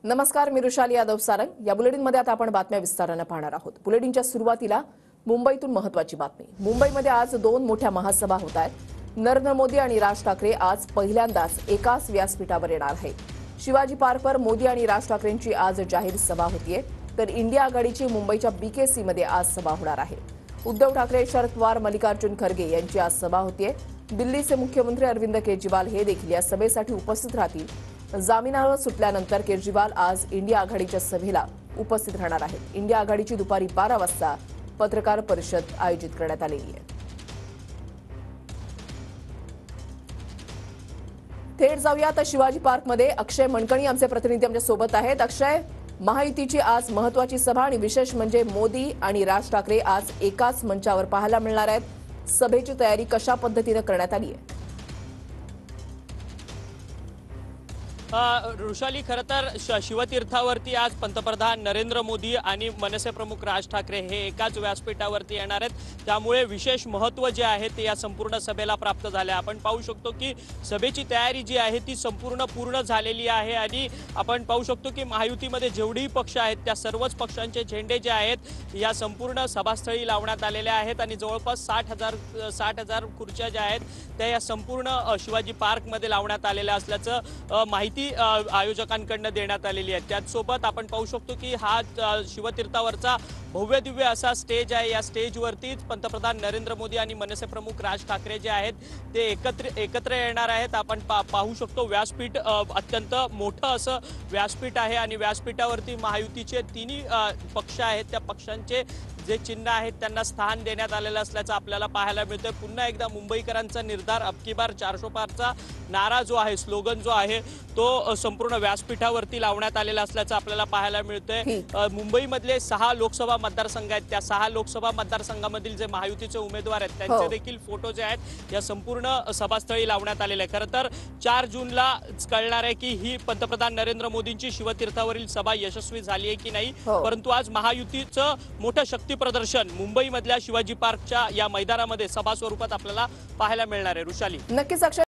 नमस्कार, मी रुशाली यादव सारंग। या बुलेटिनमध्ये आता आपण बातम्या विस्ताराने पाहणार आहोत। बुलेटिनच्या सुरुवातीला मुंबईतून महत्त्वाची बातमी। मुंबईमध्ये आज दोन मोठ्या महासभा होत आहेत। नरेंद्र मोदी आणि राज ठाकरे आज पहिल्यांदाच एकाच व्यासपीठावर येणार आहेत। शिवाजी पार्कवर मोदी आणि राज ठाकरेंची आज जाहीर सभा होतीये, तर इंडिया आघाडीची मुंबईच्या BKC मध्ये आज सभा होणार आहे। उद्धव ठाकरे, शरद पवार, मल्लिकार्जुन खरगे यांची आज सभा होतीये। दिल्लीचे मुख्यमंत्री अरविंद केजरीवाल हे देखील या सभेसाठी उपस्थित राहतील। जामिनावर सुटल्यानंतर केजरीवाल आज इंडिया आघाडीच्या सभेला उपस्थित राहणार आहेत। इंडिया आघाडीची दुपारी 12 वाजता पत्रकार परिषद आयोजित करण्यात आलेली आहे। थेट जाऊया तर शिवाजी पार्कमध्ये अक्षय मणकणी आमचे प्रतिनिधी आमच्या सोबत आहेत। अक्षय, महायुतीची आज महत्त्वाची सभा आणि विशेष म्हणजे मोदी आणि राज ठाकरे आज एकाच मंचावर पाहायला मिळणार आहेत। सभेची तयारी कशा पद्धतीने करण्यात आली आहे? ऋषाली, खरं तर शिवतीर्थावरती आज पंतप्रधान नरेंद्र मोदी आणि मनसे प्रमुख राज ठाकरे हे एकाच व्यासपीठावरती येणार आहेत। त्यामुळे विशेष महत्त्व जे आहे ते या संपूर्ण सभेला प्राप्त झाले। आपण पाहू शकतो की सभेची तयारी जी आहे ती पूर्ण झालेली आहे आणि आपण पाहू शकतो की महायुतीमध्ये जेवढेही पक्ष आहेत त्या सर्वच पक्षांचे झेंडे जे आहेत या संपूर्ण सभास्थळी लावण्यात आलेले आहेत आणि जवळपास 60,000 खुर्च्या ज्या आहेत त्या या संपूर्ण शिवाजी पार्कमध्ये लावण्यात आलेल्या असल्याचं माहिती आयोजकांकडून देण्यात आलेली आहे। त्याचसोबत आपण पाहू शकतो की हा शिवतीर्थावरचा भव्य दिव्य असा स्टेज आहे। या स्टेजवरतीच पंतप्रधान नरेंद्र मोदी आणि मनसे प्रमुख राज ठाकरे जे आहेत ते एकत्र येणार आहेत। आपण पाहू शकतो व्यासपीठ अत्यंत मोठं असं व्यासपीठ आहे आणि व्यासपीठावरती महायुतीचे तिन्ही पक्ष आहेत त्या पक्षांचे जे चिन्ह आहेत त्यांना स्थान देण्यात आलेलं असल्याचं आपल्याला पाहायला मिळतंय। पुन्हा एकदा मुंबईकरांचा निर्धार अबकी बार 400 पारचा नारा जो आहे, स्लोगन जो आहे तो संपूर्ण व्यासपीठावरती लावण्यात आलेला असल्याचं आपल्याला पाहायला मिळतंय। मुंबईमधले 6 लोकसभा मतदारसंघ आहेत, त्या 6 लोकसभा मतदारसंघामधील जे महायुतीचे उमेदवार आहेत त्यांचे देखील फोटो जे आहेत या संपूर्ण सभास्थळी लावण्यात आलेले आहे। खरं तर 4 जूनला कळणार आहे की ही पंतप्रधान नरेंद्र मोदींची शिवतीर्थावरील सभा यशस्वी झाली आहे की नाही, परंतु आज महायुतीचं मोठं शक्ती प्रदर्शन मुंबईमधल्या शिवाजी पार्कच्या या मैदानामध्ये सभा स्वरूपात आपल्याला पाहायला मिळणार आहे। ऋषाली, नक्कीच अक्षय।